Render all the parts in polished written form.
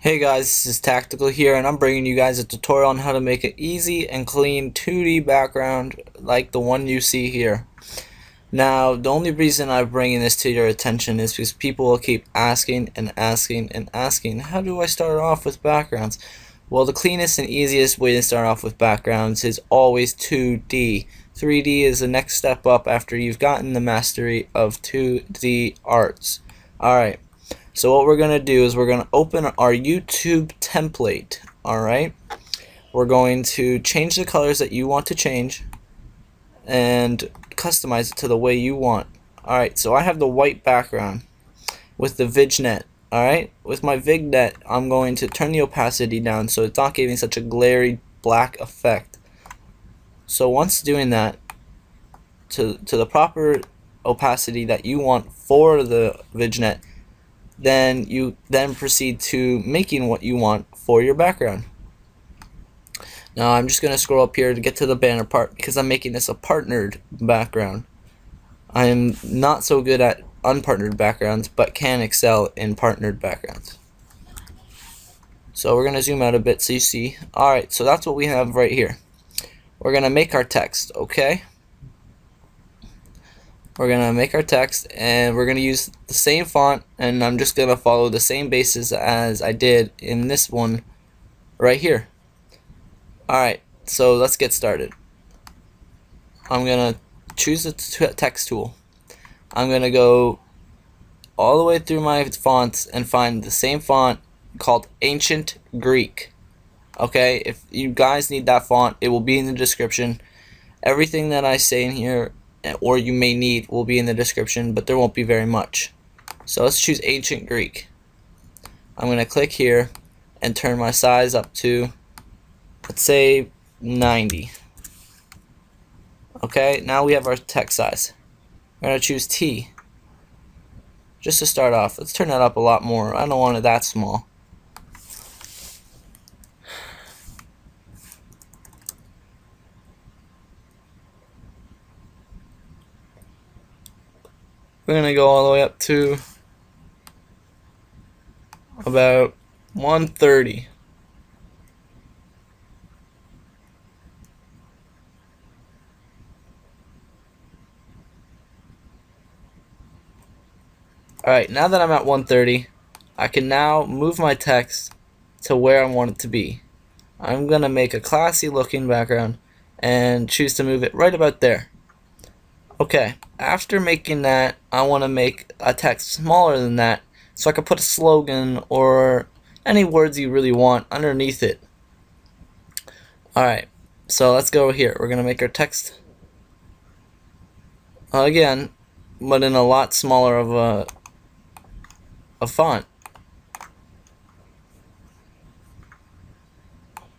Hey guys, this is Tactical here, and I'm bringing you guys a tutorial on how to make an easy and clean 2D background like the one you see here. Now, the only reason I'm bringing this to your attention is because people will keep asking and asking and asking, how do I start off with backgrounds? Well, the cleanest and easiest way to start off with backgrounds is always 2D. 3D is the next step up after you've gotten the mastery of 2D arts. Alright. So what we're going to do is we're going to open our YouTube template. Alright, we're going to change the colors that you want to change and customize it to the way you want. Alright, so I have the white background with the vignette. Alright, with my vignette I'm going to turn the opacity down so it's not giving such a glary black effect. So once doing that to the proper opacity that you want for the vignette, then you proceed to making what you want for your background. Now I'm just going to scroll up here to get to the banner part because I'm making this a partnered background. I'm not so good at unpartnered backgrounds but can excel in partnered backgrounds. So we're going to zoom out a bit so you see. Alright, so that's what we have right here. We're going to make our text, okay? We're going to make our text and we're going to use the same font, and I'm just going to follow the same basis as I did in this one right here. Alright, so let's get started. I'm going to choose the text tool. I'm going to go all the way through my fonts and find the same font called Ancient Greek. Okay, if you guys need that font, it will be in the description. Everything that I say in here or you may need will be in the description, but there won't be very much. So let's choose Ancient Greek. I'm going to click here and turn my size up to, let's say, 90. Okay, now we have our text size. We're going to choose T. Just to start off, let's turn that up a lot more. I don't want it that small. We're going to go all the way up to about 130. Alright, now that I'm at 130, I can now move my text to where I want it to be. I'm going to make a classy looking background and choose to move it right about there. Okay, after making that, I want to make a text smaller than that so I can put a slogan or any words you really want underneath it. Alright, so let's go here. We're going to make our text again, but in a lot smaller of a font.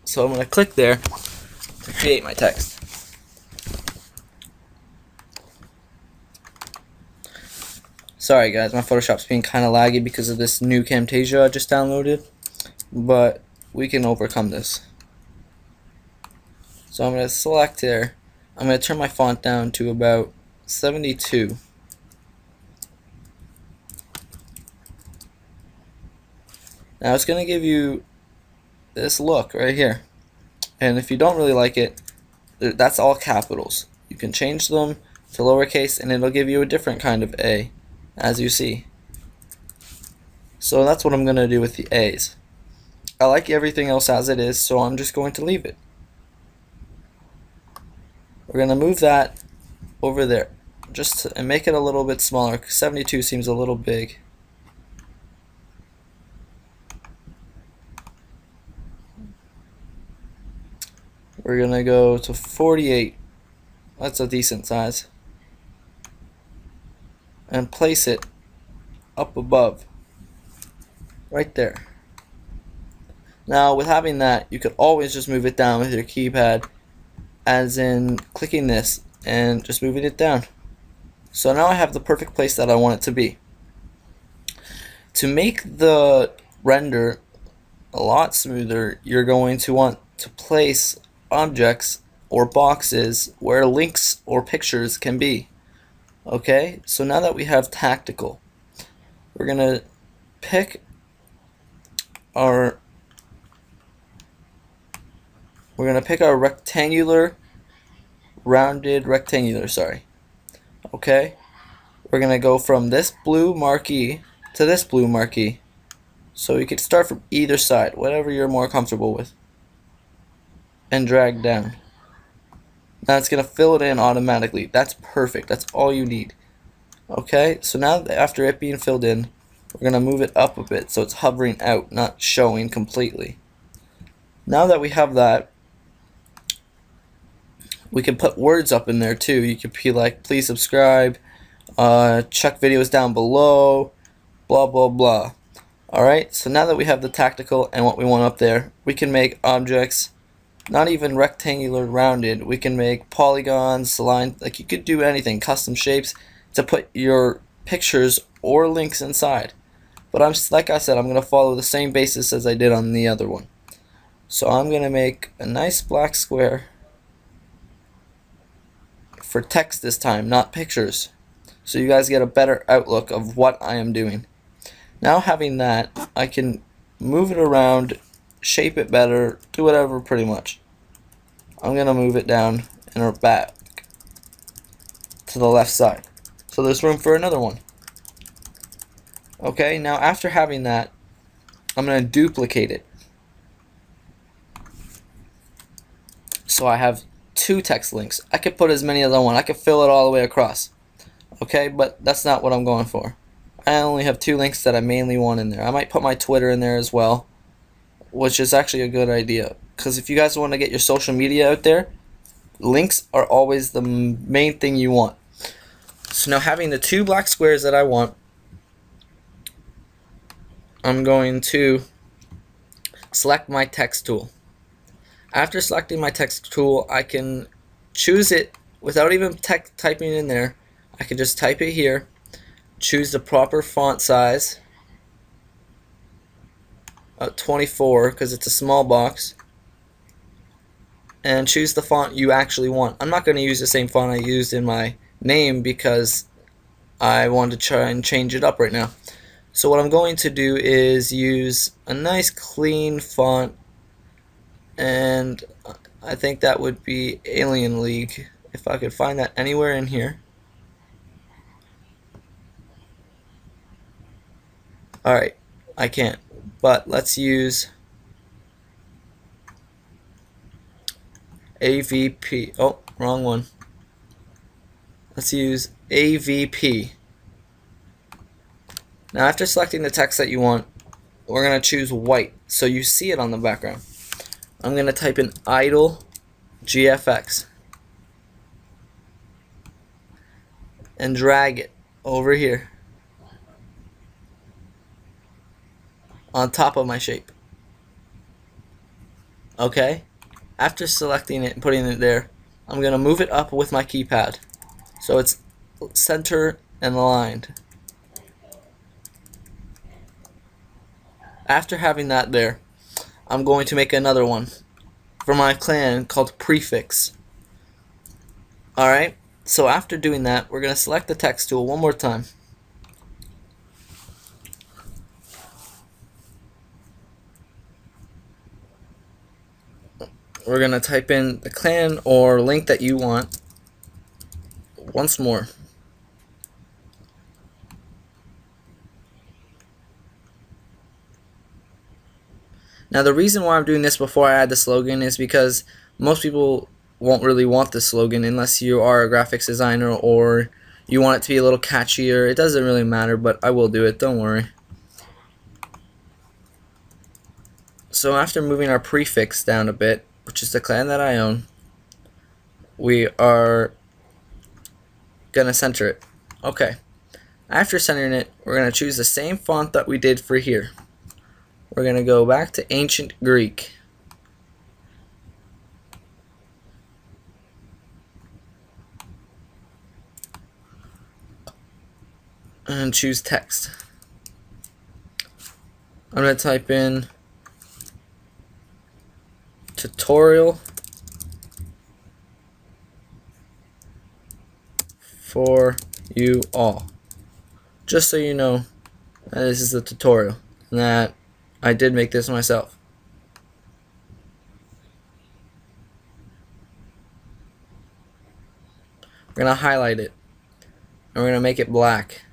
So I'm going to click there to create my text. Sorry guys, my Photoshop's being kind of laggy because of this new Camtasia I just downloaded, but we can overcome this. So I'm going to select there. I'm going to turn my font down to about 72. Now it's going to give you this look right here, and if you don't really like it, that's all capitals. You can change them to lowercase and it'll give you a different kind of A, as you see. So that's what I'm going to do with the A's. I like everything else as it is, so I'm just going to leave it. We're going to move that over there and make it a little bit smaller because 72 seems a little big. We're going to go to 48. That's a decent size. And place it up above, right there. Now with having that, you could always just move it down with your keypad, as in clicking this and just moving it down. So now I have the perfect place that I want it to be. To make the render a lot smoother, you're going to want to place objects or boxes where links or pictures can be. Okay, so now that we have tactical, we're going to pick our rounded rectangular, sorry. Okay? We're gonna go from this blue marquee to this blue marquee. So you could start from either side, whatever you're more comfortable with. And drag down. Now it's gonna fill it in automatically. That's perfect. That's all you need. Okay, so now after it being filled in, we're gonna move it up a bit so it's hovering out, not showing completely. Now that we have that, we can put words up in there too. You could be like, please subscribe, check videos down below, blah blah blah. Alright, so now that we have the tactical and what we want up there, we can make objects not even rectangular rounded. We can make polygons, lines, like you could do anything, custom shapes to put your pictures or links inside. But like I said, I'm going to follow the same basis as I did on the other one. So I'm going to make a nice black square for text this time, not pictures, so you guys get a better outlook of what I am doing. Now having that, I can move it around, shape it better, do whatever pretty much. I'm going to move it down and back to the left side, so there's room for another one. Okay, now after having that, I'm going to duplicate it. So I have 2 text links. I could put as many as I want. I could fill it all the way across. Okay, but that's not what I'm going for. I only have 2 links that I mainly want in there. I might put my Twitter in there as well, which is actually a good idea. Because if you guys want to get your social media out there, links are always the main thing you want. So now having the 2 black squares that I want, I'm going to select my text tool. After selecting my text tool, I can choose it without even typing it in there. I can just type it here, choose the proper font size, 24 because it's a small box, and choose the font you actually want. I'm not going to use the same font I used in my name because I want to try and change it up right now. So what I'm going to do is use a nice clean font, and I think that would be Alien League, if I could find that anywhere in here. Alright, I can't, but let's use AVP. Oh, wrong one. Let's use AVP. Now after selecting the text that you want, we're going to choose white so you see it on the background. I'm going to type in idle GFX and drag it over here on top of my shape. Okay, after selecting it and putting it there, I'm going to move it up with my keypad so it's center and aligned. After having that there, I'm going to make another one for my clan called Prefix. Alright, so after doing that, we're going to select the text tool one more time. We're going to type in the clan or link that you want once more. Now the reason why I'm doing this before I add the slogan is because most people won't really want the slogan unless you are a graphics designer or you want it to be a little catchier. It doesn't really matter, but I will do it, don't worry. So after moving our prefix down a bit, which is the clan that I own, we are gonna center it. Okay. After centering it, we're gonna choose the same font that we did for here. We're going to go back to Ancient Greek. And choose text. I'm going to type in tutorial for you all. Just so you know, this is the tutorial. And that I did make this myself. We're going to highlight it, and we're going to make it black.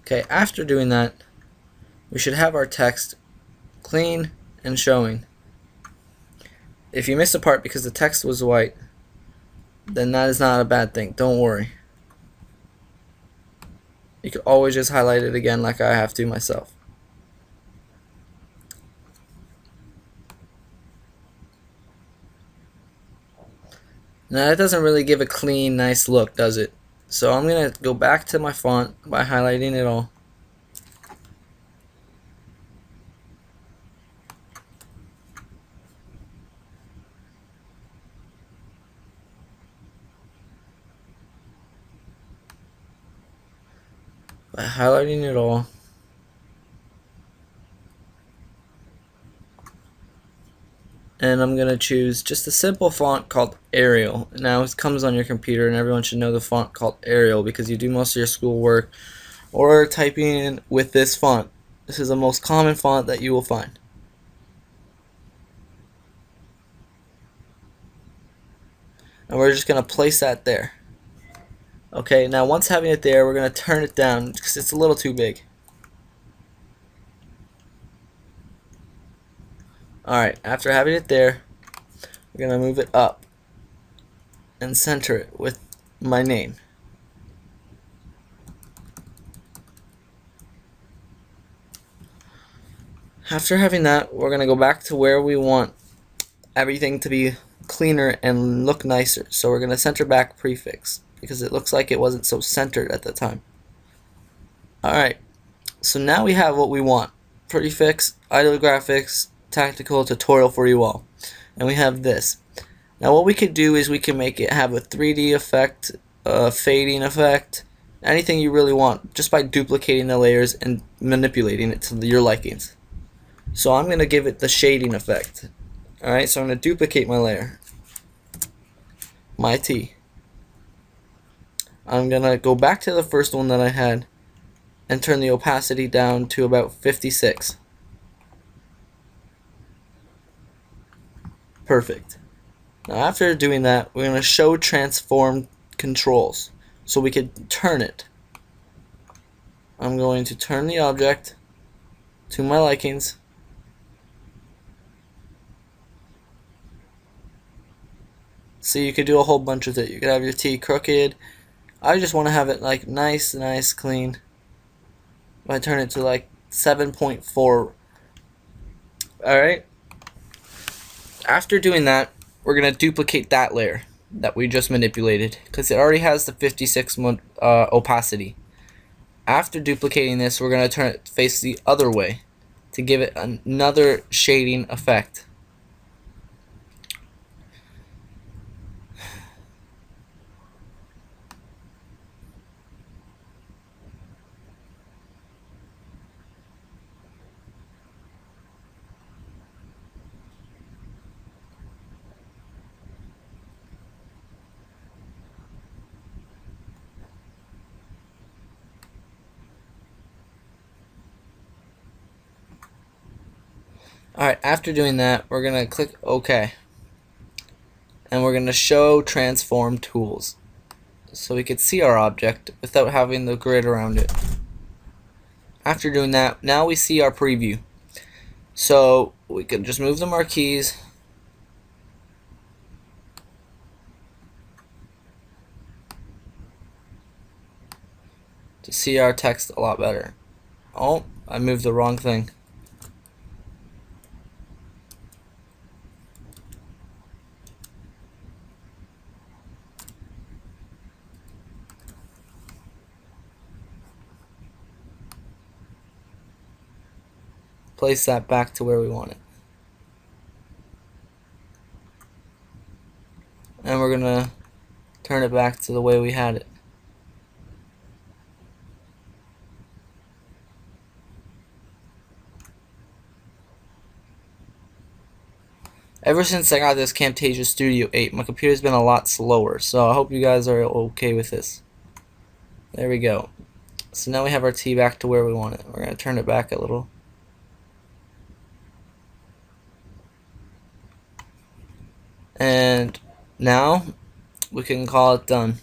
Okay, after doing that, we should have our text clean and showing. If you missed a part because the text was white, then that is not a bad thing. Don't worry. You can always just highlight it again like I have to myself. Now that doesn't really give a clean, nice look, does it? So I'm going to go back to my font by highlighting it all. By highlighting it all. And I'm going to choose just a simple font called Arial. Now it comes on your computer, and everyone should know the font called Arial because you do most of your schoolwork or typing in with this font. This is the most common font that you will find. And we're just going to place that there. Okay, now once having it there, we're going to turn it down because it's a little too big. Alright, after having it there, we're going to move it up and center it with my name. After having that, we're going to go back to where we want everything to be cleaner and look nicer. So we're going to center back prefix because it looks like it wasn't so centered at the time. Alright, so now we have what we want. Prefix, idle graphics, tactical, tutorial for you all. And we have this. Now what we could do is we can make it have a 3D effect, a fading effect, anything you really want, just by duplicating the layers and manipulating it to your likings. So I'm going to give it the shading effect. Alright, so I'm going to duplicate my layer, my T. I'm going to go back to the first one that I had and turn the opacity down to about 56. Perfect. Now after doing that, we're going to show transform controls so we could turn it. I'm going to turn the object to my likings. So you could do a whole bunch with it. You could have your T crooked. I just want to have it like nice, clean. If I turn it to like 7.4. Alright. After doing that, we're going to duplicate that layer that we just manipulated because it already has the 56 opacity. After duplicating this, we're going to turn it face the other way to give it another shading effect. Alright, after doing that, we're going to click OK. And we're going to show transform tools so we could see our object without having the grid around it. After doing that, now we see our preview. So we can just move the marquees. To see our text a lot better. Oh, I moved the wrong thing. Place that back to where we want it. And we're gonna turn it back to the way we had it. Ever since I got this Camtasia Studio 8, my computer's been a lot slower, so I hope you guys are okay with this. There we go. So now we have our T back to where we want it. We're going to turn it back a little. And now we can call it done.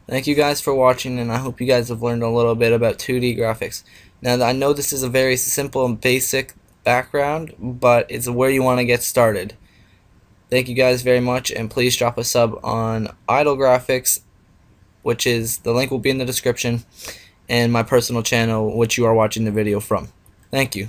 Thank you guys for watching, and I hope you guys have learned a little bit about 2D graphics. Now, I know this is a very simple and basic background, but it's where you want to get started. Thank you guys very much, and please drop a sub on Idle Graphics, which is, the link will be in the description, and my personal channel, which you are watching the video from. Thank you.